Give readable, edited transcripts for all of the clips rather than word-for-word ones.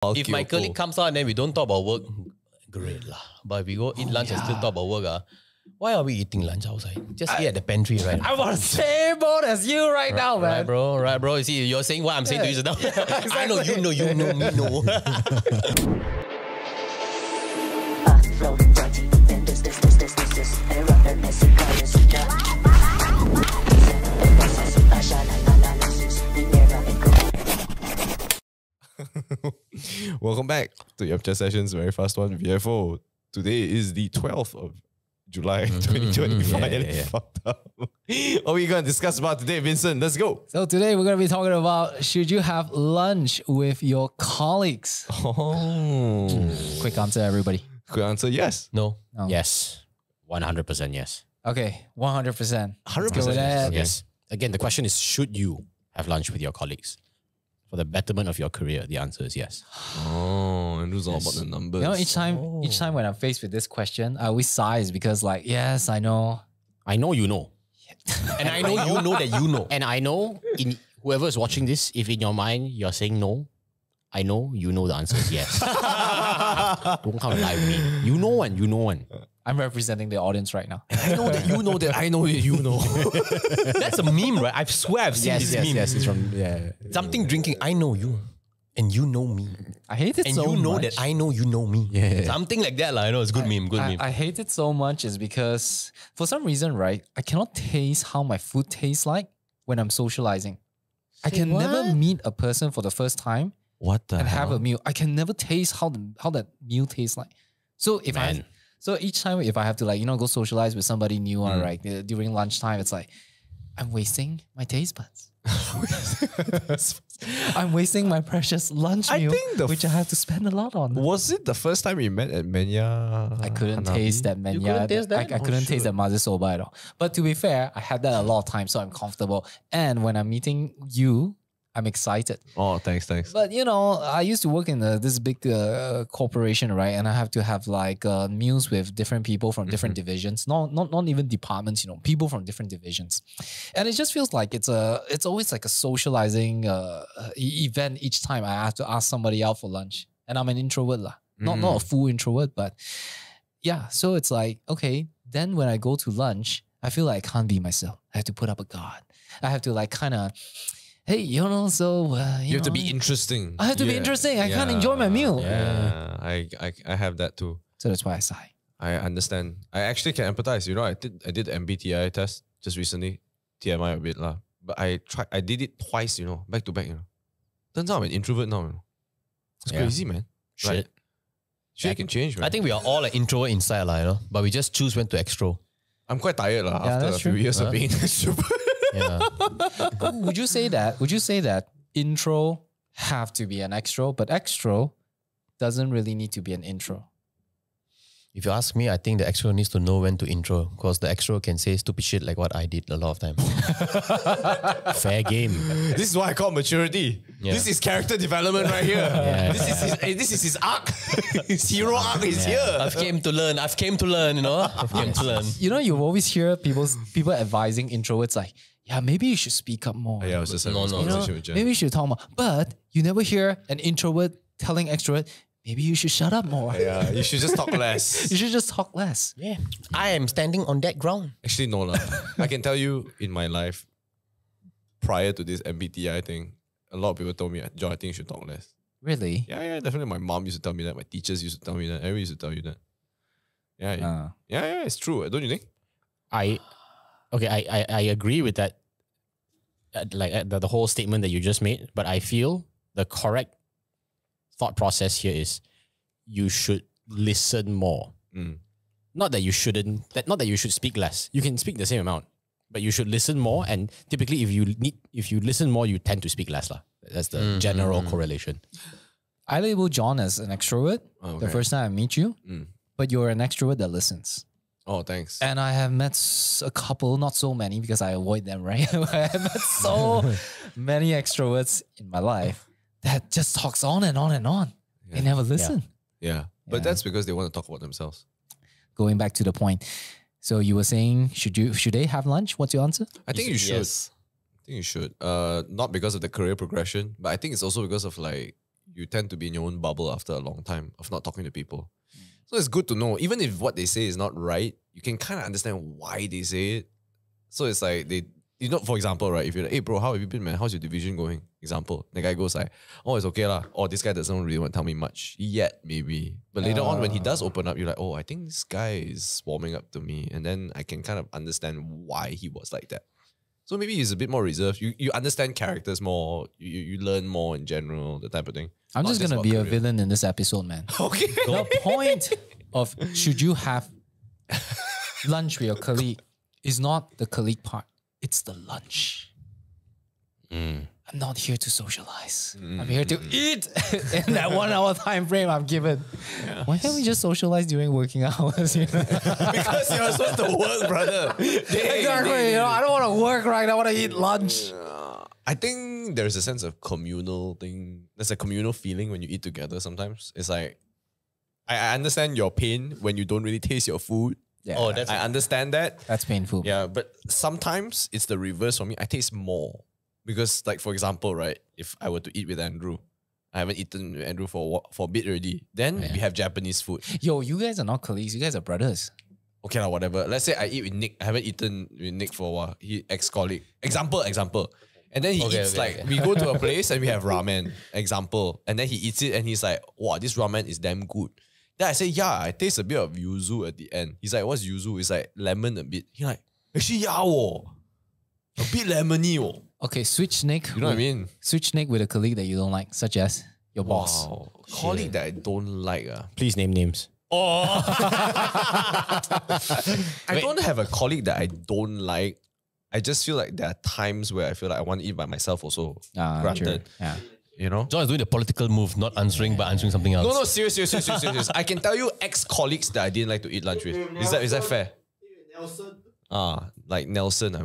If my colleague comes out and then we don't talk about work, great lah. But if we go eat lunch and still talk about work, why are we eating lunch outside? Just eat at the pantry, right? I'm on the same boat as you right now, man. Right, bro. You see, you're saying what I'm saying to you now. Exactly. I know, you know, me know. Welcome back to your Sessions Very Fast One VFO. Today is the 12th of July 2020. Fucked up. What are we going to discuss about today, Vincent? Let's go. So today we're going to be talking about, should you have lunch with your colleagues? Oh. Quick answer, everybody. Quick answer, yes. No. Yes. 100% yes. Okay, 100%. 100% yes. Again, the question is, should you have lunch with your colleagues? For the betterment of your career, the answer is yes. Oh, and it's all about the numbers. You know, each time when I'm faced with this question, I always sigh because like, yes, I know. I know you know. And I know you know that you know. And I know in whoever is watching this, if in your mind you're saying no, I know you know the answer is yes. Don't come and lie with me. You know one. I'm representing the audience right now. I know that you know that I know that you know. That's a meme, right? I swear I've seen this meme. Yes, it's from Something drinking, I know you. And you know me. I hate it and so much. And you know that I know you know me. Yeah. Something like that. I know it's good meme. I hate it so much is because for some reason, right, I cannot taste how my food tastes like when I'm socializing. I can never meet a person for the first time and have a meal. I can never taste how that meal tastes like. So if So each time if I have to like, go socialize with somebody new or right during lunchtime, it's like, I'm wasting my taste buds. I'm wasting my precious lunch meal, which I have to spend a lot on. Was it the first time we met at Menya? I couldn't taste that Menya. You couldn't taste that? I couldn't taste that mazi soba at all. But to be fair, I had that a lot of times, so I'm comfortable. And when I'm meeting you, I'm excited. Oh, thanks. But I used to work in this big corporation, right? And I have to have like meals with different people from different divisions, not even departments. People from different divisions, and it just feels like it's always like a socializing event each time I have to ask somebody out for lunch. And I'm an introvert lah, not a full introvert, but yeah. So it's like, okay, then when I go to lunch, I feel like I can't be myself. I have to put up a guard. I have to like kind of. Hey, you have to be interesting. I have to be interesting. I can't enjoy my meal. Yeah, I have that too. So that's why I sigh. I understand. I actually can empathize. I did the MBTI test just recently. TMI a bit lah. But I did it twice, back to back, Turns out I'm an introvert now, It's crazy, man. Shit. Shit can change, man. I think we are all an introvert inside, but we just choose when to extro. I'm quite tired after a few years of being an extrovert. Yeah. Would you say that intro have to be an extro, but extro doesn't really need to be an intro? If you ask me, I think the extro needs to know when to intro because the extro can say stupid shit like what I did a lot of times. Fair game. This is what I call maturity. Yeah. This is character development right here. Yeah. This is his arc. His hero arc is here. I've came to learn. I've came to learn. You always hear people advising introverts like, yeah, maybe you should speak up more. Yeah, I was just having a conversation with Jen. Maybe you should talk more. But you never hear an introvert telling extrovert, maybe you should shut up more. Yeah, you should just talk less. You should just talk less. Yeah. I am standing on that ground. Actually, no lah. I can tell you in my life, prior to this MBTI thing, a lot of people told me, John, I think you should talk less. Really? Yeah, definitely. My mom used to tell me that. My teachers used to tell me that. Everyone used to tell you that. Yeah, it's true. Don't you think? I agree with that, the whole statement that you just made, but I feel the correct thought process here is you should listen more. Not that you shouldn't, not that you should speak less. You can speak the same amount, but you should listen more. And typically, if you listen more, you tend to speak less lah. That's the general correlation. I label John as an extrovert the first time I meet you, but you're an extrovert that listens. Oh, thanks. And I have met a couple, not so many because I avoid them, right? I have met so many extroverts in my life that just talks on and on and on. Yeah. They never listen. Yeah. But that's because they want to talk about themselves. Going back to the point. So you were saying, should they have lunch? What's your answer? I think you should. Yes. I think you should. Not because of the career progression, but I think it's also because of like you tend to be in your own bubble after a long time of not talking to people. So it's good to know, even if what they say is not right, you can kind of understand why they say it. So it's like for example, right? If you're like, hey bro, how have you been, man? How's your division going? Example, the guy goes like, oh, it's okay lah. Or this guy doesn't really want to tell me much yet, maybe. But later on, when he does open up, you're like, oh, I think this guy is warming up to me. And then I can kind of understand why he was like that. So maybe he's a bit more reserved. You understand characters more. You learn more in general, the type of thing. I'm just going to be a villain in this episode, man. Okay. The point of should you have lunch with your colleague is not the colleague part. It's the lunch. I'm not here to socialize. I'm here to eat in that 1 hour time frame I'm given. Yes. Why can't we just socialize during working hours? You know? Because you're supposed to work, brother. Exactly. You know, I don't want to work, right? I want to eat lunch. I think there's a sense of communal thing. There's a communal feeling when you eat together sometimes. It's like, I understand your pain when you don't really taste your food. Yeah. Oh, I understand that. That's painful. Yeah, but sometimes it's the reverse for me. I taste more. Because, like, for example, right, if I were to eat with Andrew, I haven't eaten with Andrew for a bit already. Then we have Japanese food. Yo, you guys are not colleagues. You guys are brothers. Okay, whatever. Let's say I eat with Nick. I haven't eaten with Nick for a while. He ex-colleague. Example. And then he eats we go to a place and we have ramen. Example. And then he eats it and he's like, wow, this ramen is damn good. Then I say, yeah, I taste a bit of yuzu at the end. He's like, what's yuzu? It's like lemon a bit. He's like, actually, yeah, a bit lemony. Okay, switch Nick. You know what I mean? Switch Nick with a colleague that you don't like, such as your boss. Wow. Colleague that I don't like. Please name names. Oh. I don't have a colleague that I don't like. I just feel like there are times where I feel like I want to eat by myself also. Granted. True. Yeah. You know? John is doing the political move, not answering, but answering something else. No, serious. I can tell you ex-colleagues that I didn't like to eat lunch with. Is that fair? Nelson. Like Nelson, I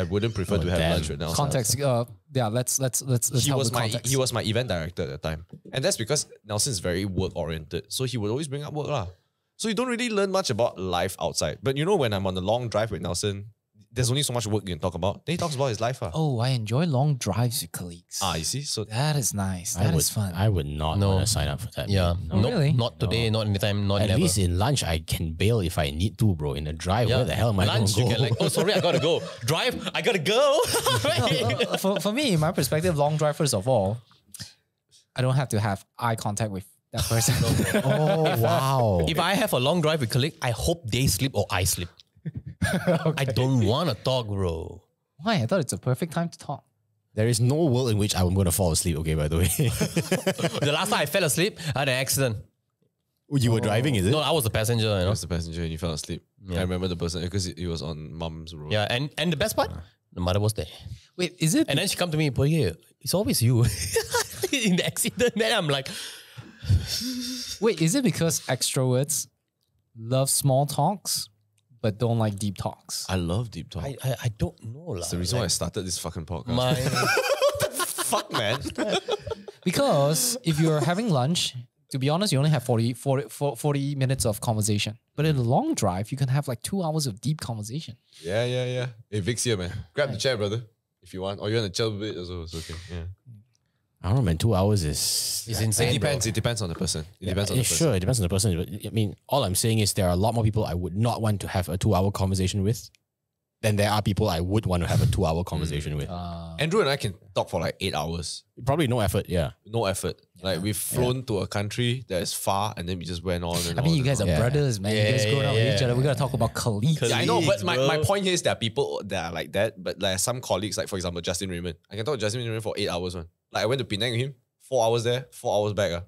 wouldn't prefer to have lunch with Nelson. Context. Yeah, let's He help was with context. he was my event director at the time, and that's because Nelson is very work oriented. So he would always bring up work lah. So you don't really learn much about life outside. But you know, when I'm on a long drive with Nelson, there's only so much work you can talk about. Then he talks about his life. Oh, I enjoy long drives with colleagues. You see? So That is nice. That is fun. I would not want to sign up for that. Yeah. Oh, Nope, really? Not today, not anytime, not At never. least in lunch, I can bail if I need to, bro. In a drive, where the hell am I going Lunch, to go? you can like, oh, sorry, I gotta go. Drive, I gotta go. For me, in my perspective, long drive, first of all, I don't have to have eye contact with that person. Oh, wow. If I have a long drive with colleague, I hope they sleep or I sleep. I don't want to talk, bro. Why? I thought it's a perfect time to talk. There is no world in which I'm going to fall asleep, okay, by the way. The last time I fell asleep, I had an accident. You were driving, is it? No, I was the passenger, you I know. was the passenger and you fell asleep. Yeah. I remember the person because he was on mom's road. Yeah, and the best part, the mother was there. Wait, is it? And then she come to me, Poighai, it's always you in the accident. Then I'm like, Wait, is it because extroverts love small talks but don't like deep talks? I love deep talk. I don't know. That's the reason why I started this fucking podcast. My, Fuck, man. Because if you're having lunch, to be honest, you only have 40 minutes of conversation. But in a long drive, you can have like 2 hours of deep conversation. Yeah. Hey, Vic's here, man. Grab the chair, brother, if you want. Or you want to chill a bit also, it's okay. Yeah. I don't know, man. 2 hours is... it's insane. It depends on the person. It depends on the person. Sure, it depends on the person. But I mean, all I'm saying is there are a lot more people I would not want to have a 2 hour conversation with than there are people I would want to have a 2 hour conversation with. Andrew and I can talk for like 8 hours. Probably no effort, yeah. No effort. Like we've flown to a country that is far and then we just went on and I mean, on you guys are and on. brothers, man. You guys grown up with each other. We got to talk about colleagues. Yeah, I know, but Colleagues, my bro. point here is there are people that are like that, but like some colleagues, like for example, Justin Raymond. I can talk to Justin Raymond for 8 hours, man. Like I went to Penang with him, 4 hours there, 4 hours back.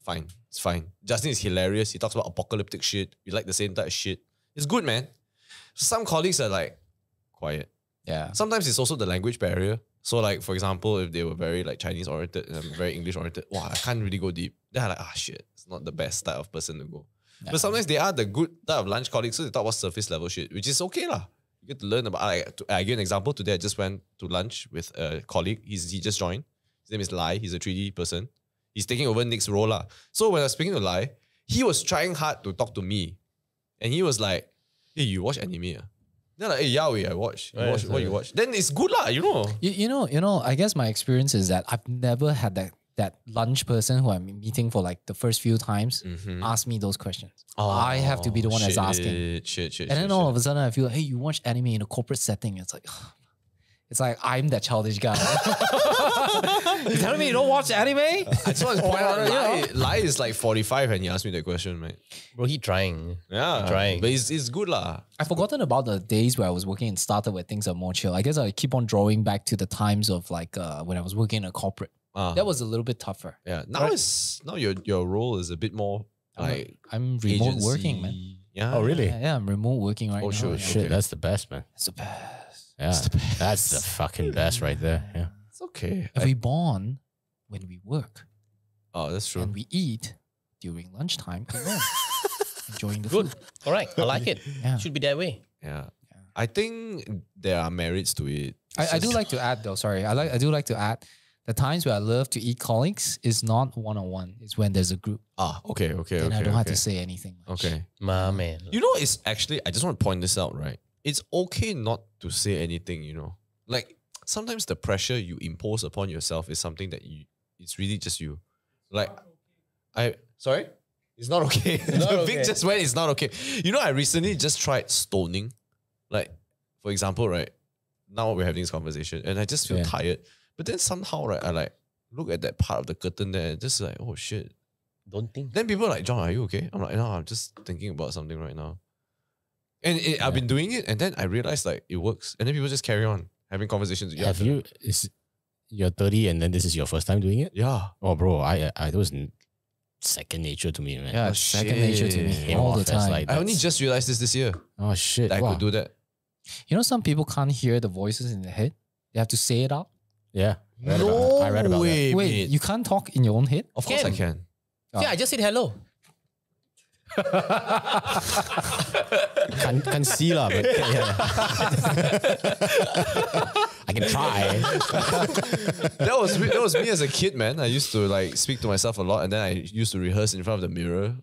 Fine. It's fine. Justin is hilarious. He talks about apocalyptic shit. We like the same type of shit. It's good, man. Some colleagues are like quiet. Yeah. Sometimes it's also the language barrier. So like, for example, if they were very like Chinese oriented and I'm very English oriented, wow, I can't really go deep. Then I'm like, shit, it's not the best type of person to go. Yeah. But sometimes they are the good type of lunch colleagues, so they talk about surface level shit, which is okay lah. You get to learn about, I give an example. Today I just went to lunch with a colleague. He just joined. His name is Lai. He's a 3D person. He's taking over Nick's role lah. So when I was speaking to Lai, he was trying hard to talk to me. And he was like, hey, you watch anime? Then like, hey, Yahweh, I watch. What you watch? Then it's good lah, you know. You know, I guess my experience is that I've never had that that lunch person who I'm meeting for like the first few times ask me those questions. I have to be the one that's asking. Shit. And then all of a sudden I feel like, hey, you watch anime in a corporate setting. It's like I'm that childish guy. You telling me you don't watch anime? I just want to point out, Lai is like 45 and he asked me that question, mate. Bro, he trying. Yeah, trying. but it's good lah. I've forgotten about the days where I was working in startup where things are more chill. I guess I keep on drawing back to the times of like when I was working in a corporate. That was a little bit tougher. Yeah. Now your role is a bit more like I'm remote agency. working, man. Yeah. Oh, really? Yeah, I'm remote working right now. sure, Yeah. sure. Shit, that's the best, man. It's the best. Yeah, that's the fucking best right there. Yeah. It's okay. If we bond when we work Oh, that's true. and we eat during lunchtime alone, enjoying the Good. food. All right. I like it. Yeah. Should be that way. Yeah. I think there are merits to it. I do like to add though. Sorry, I do like to add. The times where I love to eat colleagues is not one-on-one. It's when there's a group. Okay. Then I don't have to say anything much. Okay. My man. You know, it's actually, I just want to point this out, right? It's okay not to say anything, you know. Like, sometimes the pressure you impose upon yourself is something that it's really just you. Like, sorry? It's not okay. not The okay. Vic just went, it's not okay. You know, I recently just tried stoning. Like, for example, right? Now we're having this conversation and I just feel tired. But then somehow, right, I like look at that part of the curtain there and just like, oh shit. Don't think. Then people are like, John, are you okay? I'm like, no, I'm just thinking about something right now. And I've been doing it, and then I realized like it works. And then people just carry on having conversations. Have you? You're 30 and then this is your first time doing it? Yeah. Oh, bro, I that was second nature to me, man. Yeah, it's second nature to me Came all off the as time. like I only just realized this year oh shit, that I wow. could do that. You know, some people can't hear the voices in their head. They have to say it out. Yeah, I read about that. way, Wait, mate. you can't talk in your own head? Of course I Can. can. Yeah, I just said hello. Can't see lah, but yeah. I can try. That was me as a kid, man. I used to like speak to myself a lot, and then I used to rehearse in front of the mirror.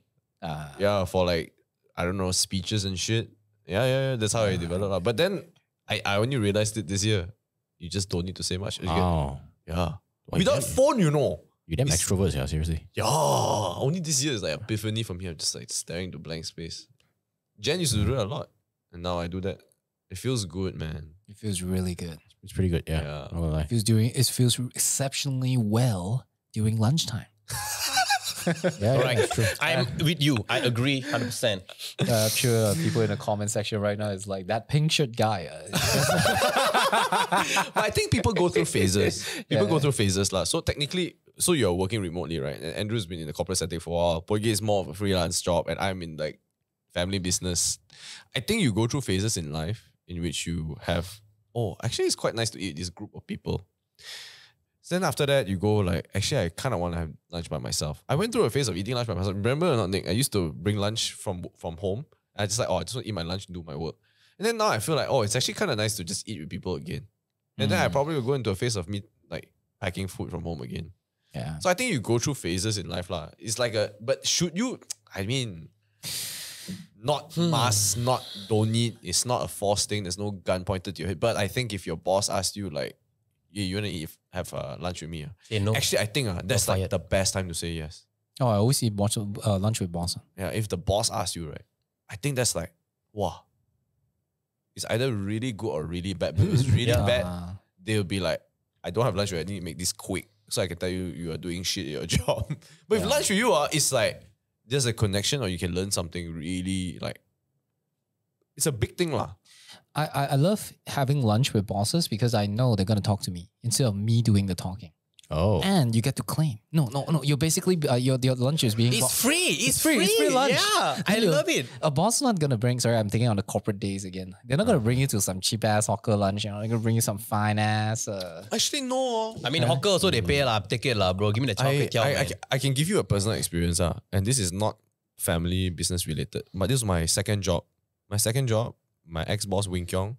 Yeah, for like, I don't know, speeches and shit. Yeah. That's how I developed. But then I only realized it this year. You just don't need to say much. Oh, Yeah. Why Without can't- phone, you know. you damn extroverts, yeah, seriously. Yeah. Only this year is like epiphany for me. I'm just like staring into blank space. Jen used to do it a lot. And now I do that. It feels good, man. It feels really good. It's pretty good, yeah. Yeah. Not gonna lie. It feels exceptionally well during lunchtime. Yeah, All right. it's true. I'm with you. I agree 100%. I'm sure people in the comment section right now is like, that pink shirt guy. But I think people go through phases. People go through phases. So technically, so you're working remotely, right? And Andrew's been in the corporate setting for a while. Poighai is more of a freelance job, and I'm in like family business. I think you go through phases in life in which you have, actually it's quite nice to eat this group of people. So then after that, you go like, actually I kind of want to have lunch by myself. I went through a phase of eating lunch by myself. Remember or not, Nick? I used to bring lunch from home. I just like, I just want to eat my lunch and do my work. And then now I feel like, it's actually kind of nice to just eat with people again. And then I probably will go into a phase of me like packing food from home again. Yeah. So I think you go through phases in life lah. It's like but should you, I mean, not must, not don't need. It's not a forced thing. There's no gun pointed to your head. But I think if your boss asks you like, yeah, you want to have lunch with me? Say no. Actually, I think that's like fired. the best time to say yes. Oh, I always eat lunch with boss. Yeah, if the boss asks you, right, I think that's like, wow. It's either really good or really bad. But if it's really bad, they'll be like, I don't have lunch with you. I need to make this quick so I can tell you you are doing shit at your job. But if lunch with you, it's like there's a connection or you can learn something really like, it's a big thing lah. I love having lunch with bosses because I know they're going to talk to me instead of me doing the talking. Oh. And you get to claim. No. You're basically, your lunch is being... It's free. It's free. It's free lunch. Yeah. I And love it. A boss is not going to bring... Sorry, I'm thinking on the corporate days again. They're not going to bring you to some cheap-ass hawker lunch. You know, they're going to bring you some fine-ass... Actually, no. I mean, hawker also they pay lah. Take it lah, bro. Give me the chocolate. I can give you a personal experience, and this is not family business related, but this was my second job. My ex-boss, Wing Kyong,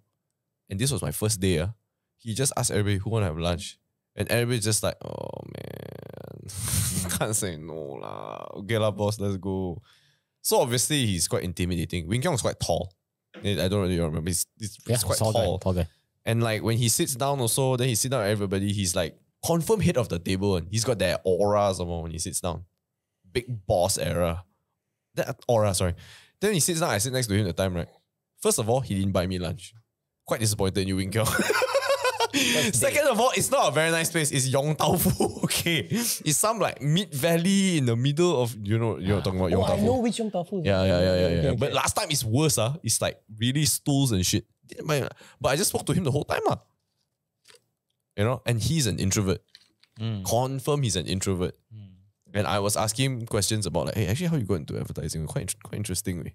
and this was my first day. He just asked everybody who want to have lunch. And everybody's just like, oh man, can't say no lah. Okay lah, boss, let's go. So obviously he's quite intimidating. Wing Kyong is quite tall. I don't really remember. He's quite tall. Tall guy. And like when he sits down also, then he sit down with everybody, he's like confirm head of the table. And he's got that aura somehow when he sits down. Big boss era. That aura, sorry. Then he sits down, I sit next to him at the time, right? First of all, he didn't buy me lunch. Quite disappointed in you, Winkel. Second of all, it's not a very nice place. It's Yong Tau Fu, okay? It's some like mid valley in the middle of, you're talking about Yong Tau I Fu. know which Yong Tau Fu. Yeah. But last time it's worse, It's like really stools and shit. Didn't buy, but I just spoke to him the whole time, You know, and he's an introvert. Confirm he's an introvert. And I was asking him questions about like, hey, actually, how you go into advertising? Quite interesting.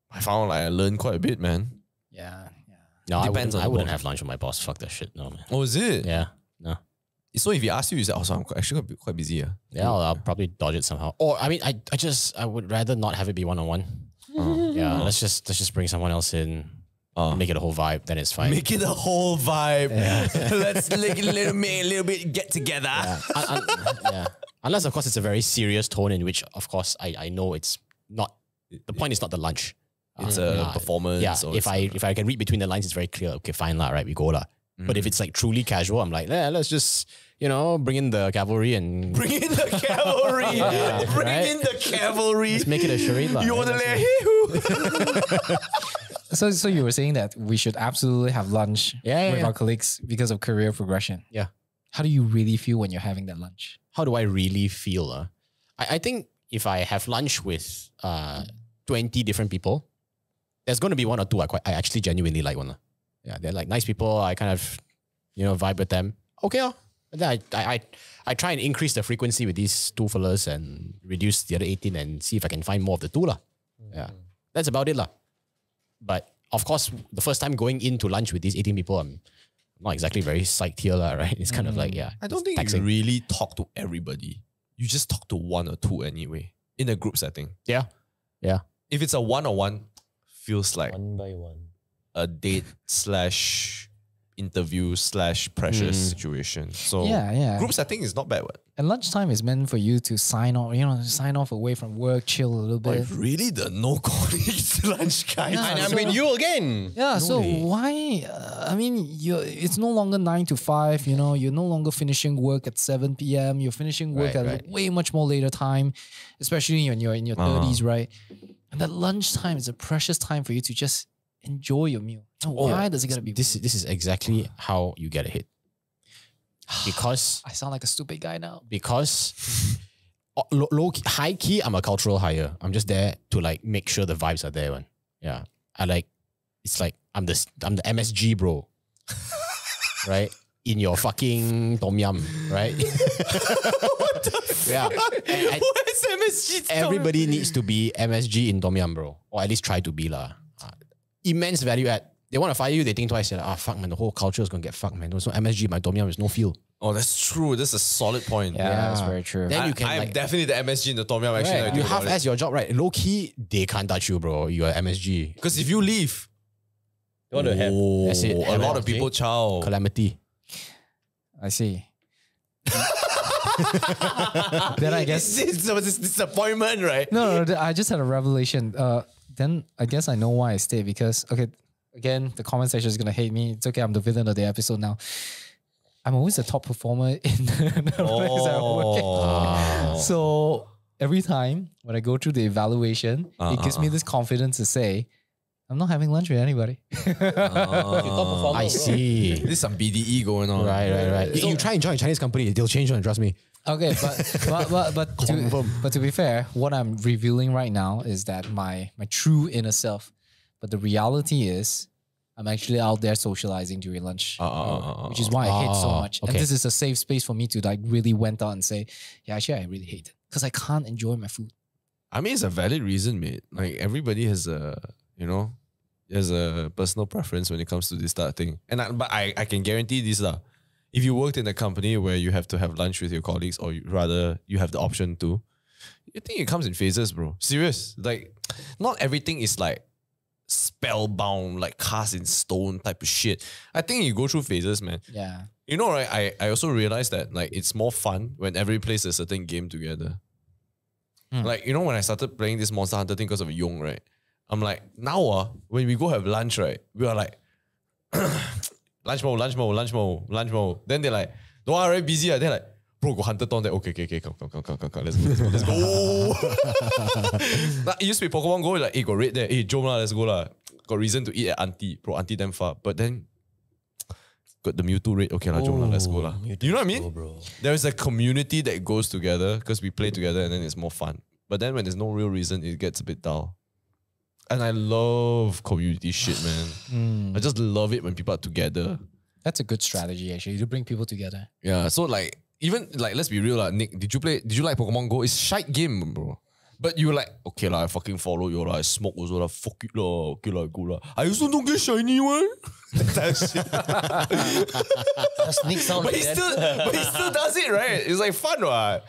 I found like I learned quite a bit, man. Yeah. No, Depends on I the wouldn't boss. have lunch with my boss. Fuck that shit. No, man. Oh, is it? Yeah. No. So if he asks you, you say, oh, so I'm actually quite busy. Yeah, I'll probably dodge it somehow. Or I mean, I would rather not have it be one-on-one. Yeah, let's just bring someone else in, make it a whole vibe. Then it's fine. Make it a whole vibe. Let's make a little bit get together. Yeah. Unless of course it's a very serious tone in which of course I know it's not. The point is not the lunch. It's a performance. Yeah, or if I can read between the lines, it's very clear. Okay, fine lah, right? We go lah. But if it's like truly casual, I'm like, let's just bring in the cavalry and bring in the cavalry. Bring right? in the cavalry. let's make it a charade lah. You want to right? let So you were saying that we should absolutely have lunch with our colleagues because of career progression. Yeah. How do you really feel when you're having that lunch? How do I really feel? I think if I have lunch with 20 different people, there's going to be one or two I actually genuinely like one. Yeah, they're like nice people. I kind of, vibe with them. Okay. And then I try and increase the frequency with these two fellas and reduce the other 18 and see if I can find more of the two lah. Yeah, that's about it lah. But of course, the first time going into lunch with these 18 people, I'm not exactly very psyched here lah, right? It's kind of like, I don't think taxing. you really talk to everybody. You just talk to one or two anyway in a group setting. Yeah. If it's a one-on-one, feels like One by one. a date / interview / pressure situation. So Yeah. group setting is not bad. What? And lunchtime is meant for you to sign off away from work, chill a little bit. Really the no colleagues lunch guys. Yeah. And I'm with you again. Yeah, so way. why? It's no longer 9 to 5. You're no longer finishing work at 7 p.m. You're finishing work at Right. way much more later time, especially when you're in your 30s, right? And that lunchtime is a precious time for you to just enjoy your meal. Why does it gotta be? This is exactly how you get a hit. Because I sound like a stupid guy now. high key, I'm a cultural hire. I'm just there to like make sure the vibes are there. Man. Yeah, it's like I'm the MSG bro, right? In your fucking tom yum, right? Yeah. Where's MSG? Everybody needs to be MSG in tom yum, bro, or at least try to be lah. Immense value add. They want to fire you, they think twice. They're like, fuck man, the whole culture is gonna get fucked, man. There's no MSG in my tom yum, there's no feel. Oh, that's true. That's a solid point. Yeah, that's very true. Then you can I'm like, definitely the MSG in the Tom Yum. Actually, right, you half-ass your job, right? Low key, they can't touch you, bro. You are MSG. because if you leave, You want to have That's it. a lot of MSG? people chow. Calamity. I see. Then I guess It's this disappointment, right? no, I just had a revelation. Then I guess I know why I stayed because again, the comment section is gonna hate me. It's okay, I'm the villain of the episode now. I'm always the top performer in the place I'm working. So every time when I go through the evaluation, it gives me this confidence to say, I'm not having lunch with anybody. I see. There's some BDE going on. Right. You try and join a Chinese company, they'll change one, trust me. Okay, but to be fair, what I'm revealing right now is that my true inner self. But the reality is, I'm actually out there socializing during lunch, which is why I hate so much. okay. And this is a safe space for me to like really went out and say, yeah, actually, I really hate it because I can't enjoy my food. I mean, it's a valid reason, mate. Like everybody has a, there's a personal preference when it comes to this type of thing. But I can guarantee this lah. If you worked in a company where you have to have lunch with your colleagues, or rather you have the option to, I think it comes in phases, bro. Serious. Like, not everything is like spellbound, like cast in stone type of shit. I think you go through phases, man. Yeah. You know, right? I also realized that like it's more fun when everybody plays a certain game together. Like, when I started playing this Monster Hunter thing because of Yong, right? I'm like, now when we go have lunch, right? We are like, lunch mo. Then they're like, no, I'm very busy. They're like, bro, go hunter down there. Okay, come. Let's go. Like, it used to be Pokemon Go, like, hey, got raid there. Hey, jom lah, let's go lah. Got reason to eat at auntie. Bro, auntie damn far. But then, got the Mewtwo raid. Okay lah, jom lah, let's go lah. You know what I mean? Bro. There is a community that goes together because we play together and then it's more fun. But then when there's no real reason, it gets a bit dull. And I love community shit, man. I just love it when people are together. That's a good strategy, actually, to bring people together. Yeah, so like, even like, let's be real lah, Nick, did you like Pokemon Go? It's shite game, bro. But you were like, okay lah, I fucking follow you lah, I smoke also lah, fuck it lah, okay lah, go lah. I also don't get shiny one. That shit. Sneak sound. But he still does it, right? It's like fun, right?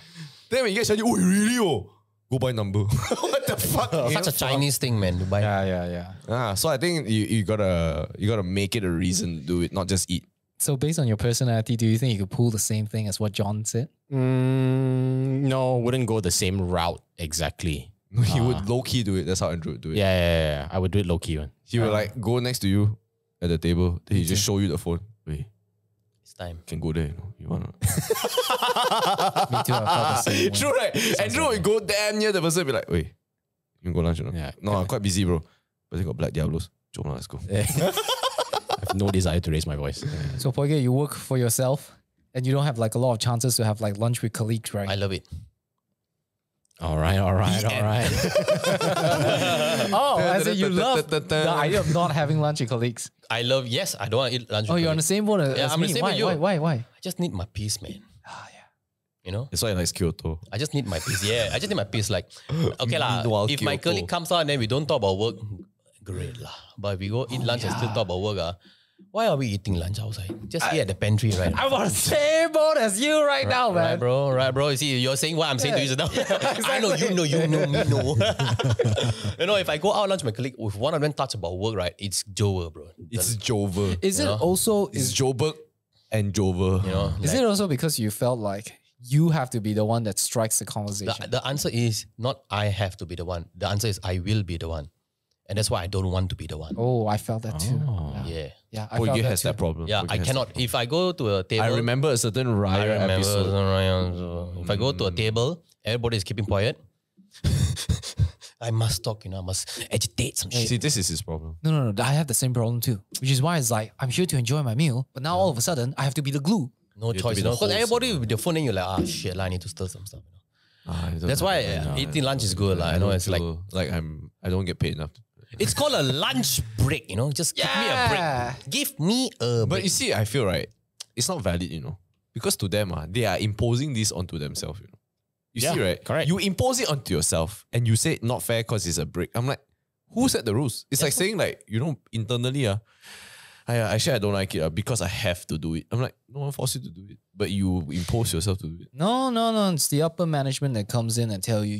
Then when you get shiny, oh, really? Oh, go buy number. What the fuck? Such a Chinese thing, man, to buy. Yeah. So I think you gotta make it a reason to do it, not just eat. So based on your personality, do you think you could pull the same thing as what John said? No, wouldn't go the same route exactly. He would low key do it. That's how Andrew would do it. Yeah. I would do it low key, man. He would like go next to you at the table. Then he just show you the phone. Wait, It's time. can go there. You wanna? Me too. I felt the same way. True, right? Andrew would go damn near the person and be like, wait, you can go lunch or not? Yeah. No, I'm quite busy, bro. But they got Black Diablos. Jom lah, let's go. I have no desire to raise my voice. So Poighai, you work for yourself and you don't have like a lot of chances to have like lunch with colleagues, right? I love it. All right. Oh, as in you love the idea of not having lunch with colleagues. I love, yes, I don't want to eat lunch. Oh, with you're on the colleagues. same boat as Yeah, I'm me. the same Why? with you. Why? I just need my peace, man. You know? That's why I like Kyoto. I just need my peace. Yeah, I just need my peace. Like, okay lah, Meanwhile, if my Kyoto. colleague comes out and then we don't talk about work, great lah. But if we go eat lunch and still talk about work, why are we eating lunch outside? Just eat at the pantry, right? I'm on the same boat as you right now, man. Right, bro. You see, you're saying what I'm saying to you now. I know, you know, me know. You know, if I go out lunch with my colleague, if one of them touch about work, right, it's Joe, bro. It's Jover. Is it know? also It's Joburg and Jover. You know, is it also because you felt like you have to be the one that strikes the conversation? the answer is not I have to be the one. The answer is I will be the one. And that's why I don't want to be the one. Oh, I felt that too. Yeah. Yeah, I felt Poighai that has too. that problem. Yeah, Poighai I has cannot. that If I go to a table, problem. I remember a certain I Raya remember episode. if I go to a table, everybody is keeping quiet. I must talk, I must agitate some shit. See, this is his problem. No. I have the same problem too. Which is why it's like, I'm here to enjoy my meal, but now all of a sudden, I have to be the glue. No have to choice, be the Because host, everybody with their phone, and you're like, shit, I need to stir some stuff. That's why Yeah, eating lunch is good. I know it's like, I don't get paid enough. it's called a lunch break, Just give me a break. Give me a But break. you see, I feel right, it's not valid, because to them, they are imposing this onto themselves, You Yeah, see, right? correct. You impose it onto yourself and you say not fair because it's a break. I'm like, who set the rules? It's like saying like, internally, actually I don't like it because I have to do it. I'm like, no one forced you to do it, but you impose yourself to do it. No. It's the upper management that comes in and tell you,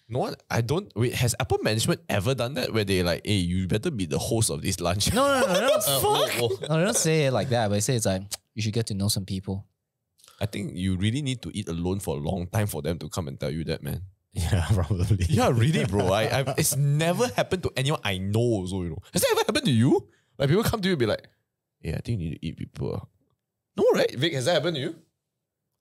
No one, I don't. Wait, has upper management ever done that where they like, hey, you better be the host of this lunch? No. Oh, No, they don't say it like that, but they say it's like, you should get to know some people. I think you really need to eat alone for a long time for them to come and tell you that, man. Yeah, probably. Yeah, really, bro. It's never happened to anyone I know also, Has that ever happened to you? Like people come to you and be like, yeah, I think you need to eat people. No, right? Vic, has that happened to you?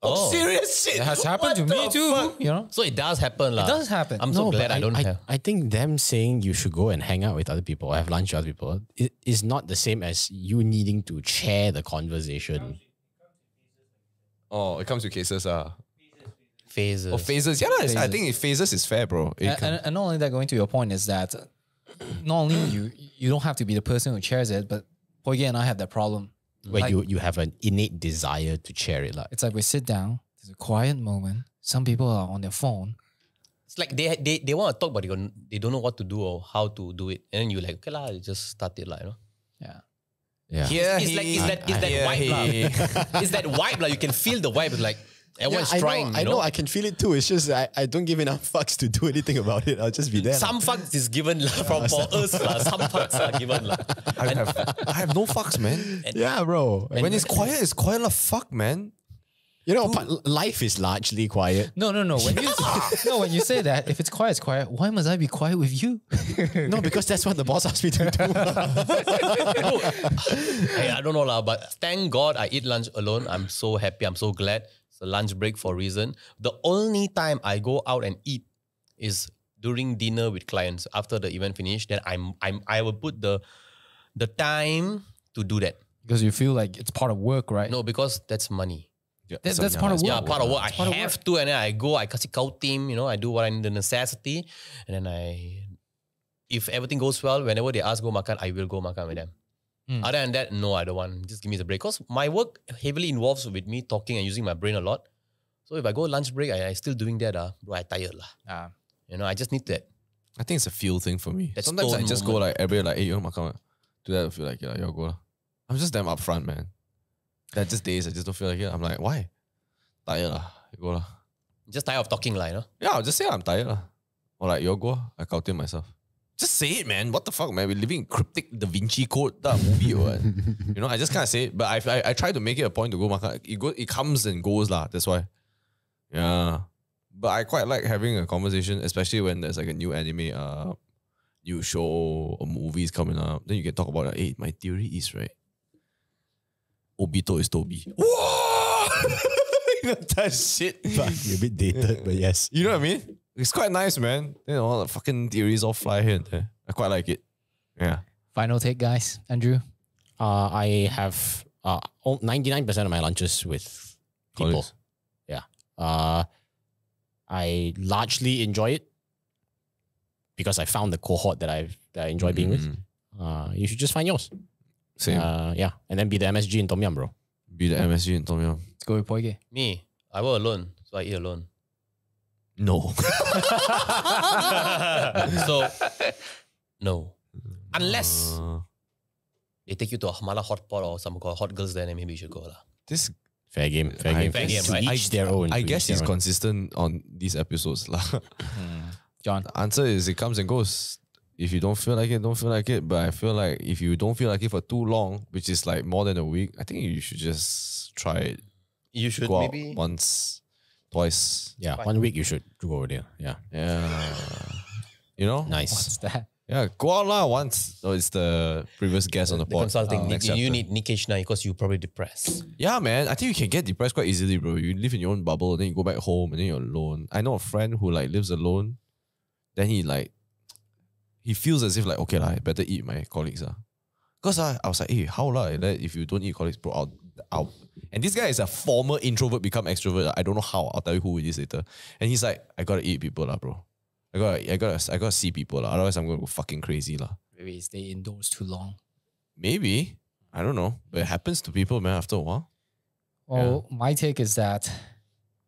Oh, serious shit. It has happened to What me the too, fuck? So it does happen. It does happen. I'm so glad but I don't have. I think them saying you should go and hang out with other people or have lunch with other people is not the same as you needing to chair the conversation. Oh, it comes with cases. Phases. Or phases. Yeah, I think phases is fair, bro. And not only that, going to your point is that not only you don't have to be the person who chairs it, but Poighai and I have that problem. Where Like- you have an innate desire to chair it. Like, It's like we sit down, there's a quiet moment, some people are on their phone. It's like they want to talk, but they don't know what to do or how to do it. And then you're like, okay lah, just start it like, Yeah. yeah. It's that vibe lah. It's that vibe lah. You can feel the vibe. It's like everyone's trying. I know, I can feel it too. It's just I don't give enough fucks to do anything about it. I'll just be there. Some fucks is given lah for us lah. Some fucks are given lah. I have no fucks, man. yeah, bro. When it's quiet lah. Fuck, man. You know, life is largely quiet. No. When you say that, if it's quiet, it's quiet. Why must I be quiet with you? No, because that's what the boss asked me to do. Hey, I don't know lah, but thank God I eat lunch alone. I'm so happy. I'm so glad. It's a lunch break for a reason. The only time I go out and eat is during dinner with clients. After the event finish, then I will put the time to do that. Because you feel like it's part of work, right? No, because that's money. Yeah, That's part of work. Yeah, part of work. I have to, and then I go, I kasi cow team, I do what I need, the necessity. And then if everything goes well, whenever they ask go makan, I will go makan with them. Other than that, no, I don't want. Just give me the break. Because my work heavily involves with me talking and using my brain a lot. So if I go lunch break, I still doing that, bro, I tired lah. I just need that. I think it's a feel thing for me. That Sometimes I stone just moment. go like every hey, you want makan? Do that, I feel like, yeah, you go lah. I'm just damn upfront, man. That just days I just don't feel like it. I'm like, why? Tired lah. You go lah. Just tired of talking lah, Yeah, I'll just say I'm tired lah. Or like, you go, I counted myself. Just say it, man. What the fuck, man? We're living in cryptic Da Vinci Code, that movie or what? I just can't say it. But I try to make it a point to go makan. It comes and goes lah. That's why. Yeah. But I quite like having a conversation, especially when there's like a new anime, new show or movies coming up. Then you can talk about like, hey, my theory is right. Obito is Toby. Whoa! That shit. Fuck, you're a bit dated, but yes. You know what I mean? It's quite nice, man. All the fucking theories all fly here and there. I quite like it. Yeah. Final take, guys. Andrew? I have 99% of my lunches with people. Colleagues. Yeah. I largely enjoy it because I found the cohort that I enjoy being with. You should just find yours. Same. Yeah. And then be the MSG in Tom Yum, bro. Be the MSG in Tom Yum. Let's go with Poighai. Me, I work alone, so I eat alone. No. So, no. Unless they take you to a Mala hot pot or some hot girls there, then maybe you should go lah. This Fair game. Fair game. Fair game, To right? each their own. I To guess each their he's own. consistent on these episodes. lah. John? The answer is it comes and goes. If you don't feel like it, don't feel like it. But I feel like if you don't feel like it for too long, which is like more than a week, I think you should just try it. You should Go out maybe. once, twice. Yeah. 1 week you should go over there. Yeah. Yeah. You know? Nice. What's that? Yeah, go out lah once. Oh, it's the previous guest on the The pod. consulting. Next You chapter. need Nikesh now because you're probably depressed. Yeah, man. I think you can get depressed quite easily, bro. You live in your own bubble, then you go back home, and then you're alone. I know a friend who like lives alone. Then he feels as if like, okay lah, I better eat my colleagues Cause I was like, hey, how lah? If you don't eat colleagues, bro, I'll. And this guy is a former introvert become extrovert. I don't know how. I'll tell you who it is later. And he's like, I gotta eat people lah, bro. I gotta see people lah. Otherwise, I'm gonna go fucking crazy lah. Maybe you stay indoors too long. Maybe. I don't know. But it happens to people, man, after a while. Well, my take is that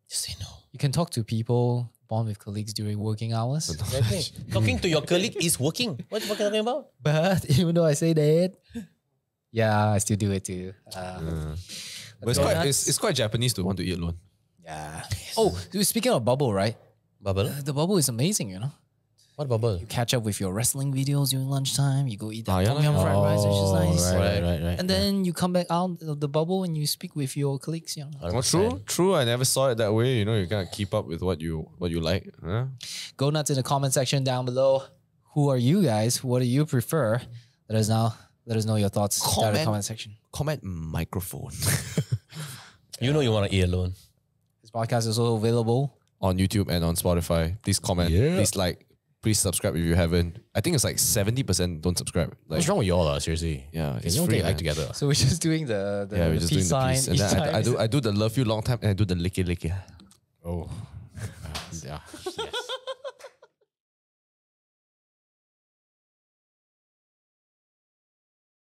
Just say no. you can talk to people, bond with colleagues during working hours. Exactly. Talking to your colleague is working. What are you talking about? But even though I say that, yeah, I still do it too. But it's quite Japanese to want to eat alone. Yeah. Oh, speaking of bubble, right? Bubble? The bubble is amazing, What bubble? You catch up with your wrestling videos during lunchtime. You go eat that yeah, tom yum fried rice, which is nice. Right. And then you come back out of the bubble and you speak with your colleagues. Well, true. I never saw it that way. You gotta keep up with what you like. Huh? Go nuts in the comment section down below. Who are you guys? What do you prefer? Let us know your thoughts down in the comment section. Comment microphone You know you want to eat alone. This podcast is also available. on YouTube and on Spotify. Please comment. Yeah. Please like. Please subscribe if you haven't. I think it's like 70% don't subscribe. Like, What's wrong with y'all, seriously? Yeah, Can it's you all free, get your act man. together? So we're just doing the we're just peace doing the sign. peace. And each then time. I do the love you long time and I do the licky licky. Oh. Yeah. Yes.